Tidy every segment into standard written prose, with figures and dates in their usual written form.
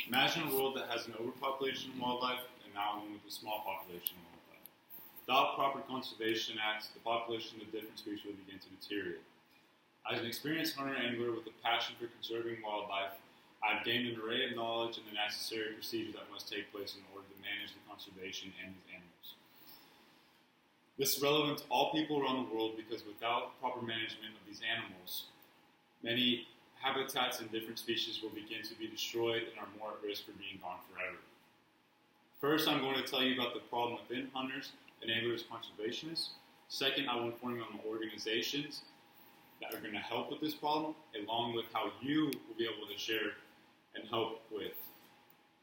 Imagine a world that has an overpopulation of wildlife and now one with a small population of wildlife. Without proper conservation acts, the population of different species will begin to deteriorate. As an experienced hunter angler with a passion for conserving wildlife, I've gained an array of knowledge and the necessary procedures that must take place in order to manage the conservation and these animals. This is relevant to all people around the world because without proper management of these animals, many habitats and different species will begin to be destroyed and are more at risk for being gone forever. First, I'm going to tell you about the problem within hunters and anglers conservationists. Second, I will inform you on the organizations that are going to help with this problem, along with how you will be able to share and help with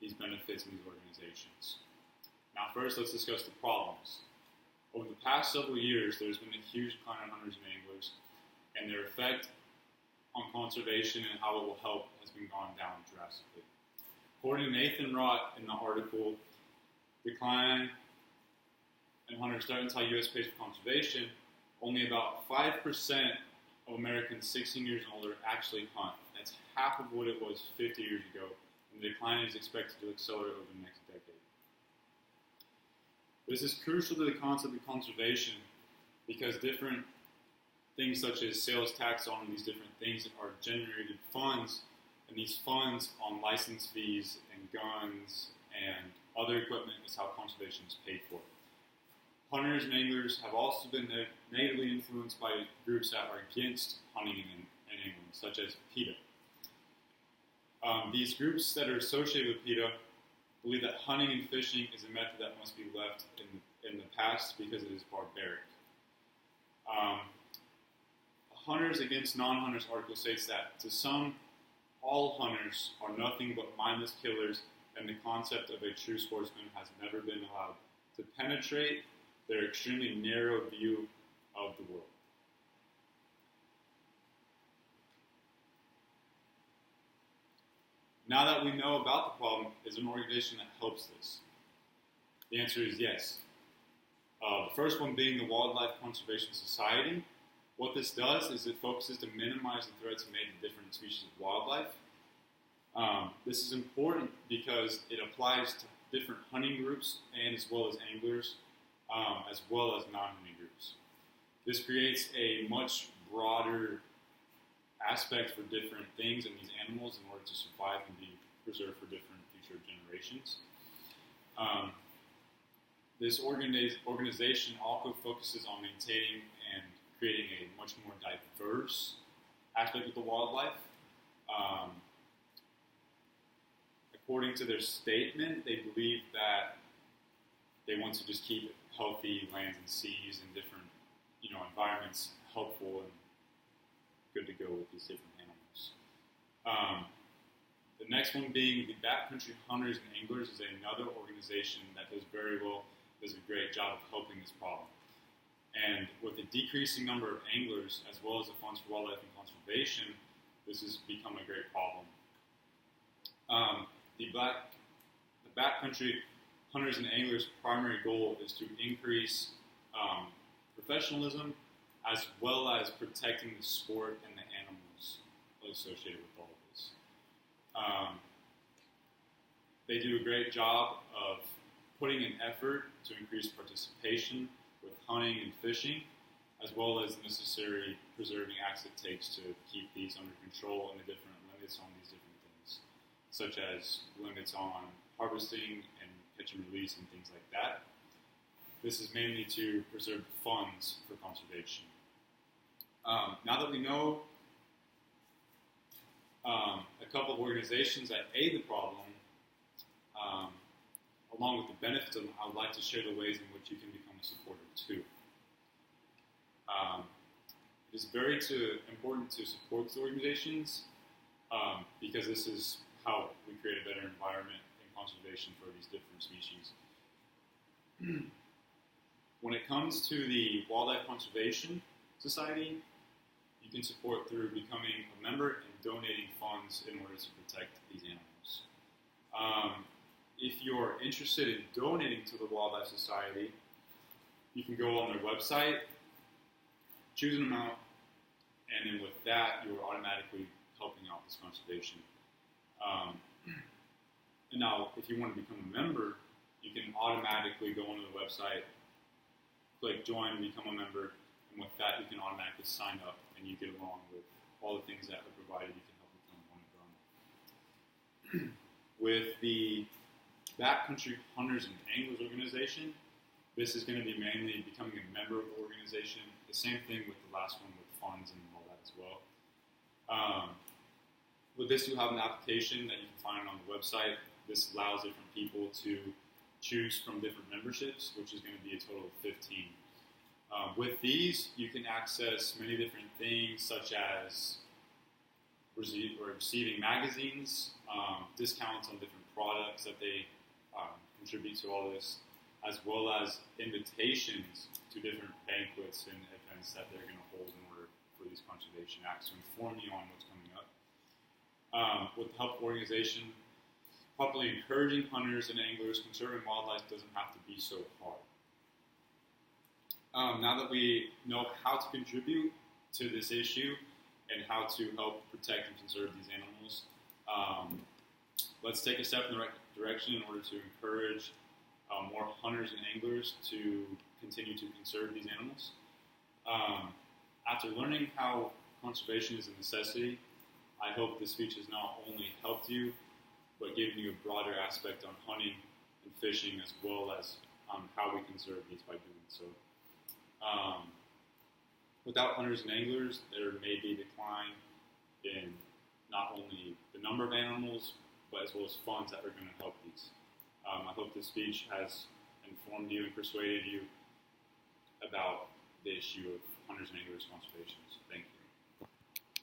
these benefits in these organizations. Now first, let's discuss the problems. Over the past several years, there's been a huge decline in hunters and anglers, and their effect on conservation and how it will help has been gone down drastically. According to Nathan Rott in the article, Decline in Hunters Threaten How U.S. Pays for Conservation, only about 5% of Americans 16 years and older actually hunt. That's half of what it was 50 years ago, and the decline is expected to accelerate over the next decade. This is crucial to the concept of conservation because different things such as sales tax on these different things are generated funds, and these funds on license fees and guns and other equipment is how conservation is paid for. Hunters and anglers have also been negatively influenced by groups that are against hunting in England, such as PETA. These groups that are associated with PETA believe that hunting and fishing is a method that must be left in the past because it is barbaric. Hunters Against Non-Hunters article states that to some, all hunters are nothing but mindless killers, and the concept of a true sportsman has never been allowed to penetrate their extremely narrow view of the world. Now that we know about the problem, is there an organization that helps this? The answer is yes. The first one being the Wildlife Conservation Society. What this does is it focuses to minimize the threats made to different species of wildlife. This is important because it applies to different hunting groups and as well as anglers, as well as non-hunting groups. This creates a much broader aspect for different things and these animals in order to survive and be preserved for different future generations. This organization also focuses on maintaining and creating a much more diverse aspect of the wildlife. According to their statement, they believe that they want to just keep healthy lands and seas and different, environments helpful and good to go with these different animals. The next one being the Backcountry Hunters and Anglers is another organization that does a great job of helping this problem. And with the decreasing number of anglers, as well as the funds for wildlife and conservation, this has become a great problem. The Backcountry Hunters and Anglers' primary goal is to increase professionalism, as well as protecting the sport and the animals associated with all of this. They do a great job of putting an effort to increase participation with hunting and fishing, as well as necessary preserving acts it takes to keep these under control and the different limits on these different things, such as limits on harvesting and catch and release and things like that. This is mainly to preserve the funds for conservation. Now that we know a couple of organizations that aid the problem, along with the benefits of them, I would like to share the ways in which you can become a supporter too. It is very important to support these organizations because this is how we create a better environment and conservation for these different species. When it comes to the Wildlife Conservation Society, you can support through becoming a member and donating funds in order to protect these animals. If you're interested in donating to the Wildlife Society, you can go on their website, choose an amount, and then with that, you are automatically helping out this conservation. And now, if you want to become a member, you can automatically go onto the website, click join, become a member, and with that, you can automatically sign up, and you get along with all the things that are provided. You can help become one and run. With the Backcountry Hunters and Anglers organization, this is going to be mainly becoming a member of the organization. The same thing with the last one with funds and all that as well. With this, you have an application that you can find on the website. This allows different people to choose from different memberships, which is going to be a total of 15. With these, you can access many different things, such as receiving magazines, discounts on different products that they contribute to all this, as well as invitations to different banquets and events that they're going to hold in order for these conservation acts to inform you on what's coming up. With the help organization, properly encouraging hunters and anglers, conserving wildlife doesn't have to be so hard. Now that we know how to contribute to this issue and how to help protect and conserve these animals, let's take a step in the right direction in order to encourage more hunters and anglers to continue to conserve these animals. After learning how conservation is a necessity, I hope this speech has not only helped you, but given you a broader aspect on hunting and fishing, as well as how we conserve these by doing so. Without hunters and anglers, there may be a decline in not only the number of animals, but as well as funds that are going to help these. I hope this speech has informed you and persuaded you about the issue of hunters and anglers conservation. Thank you.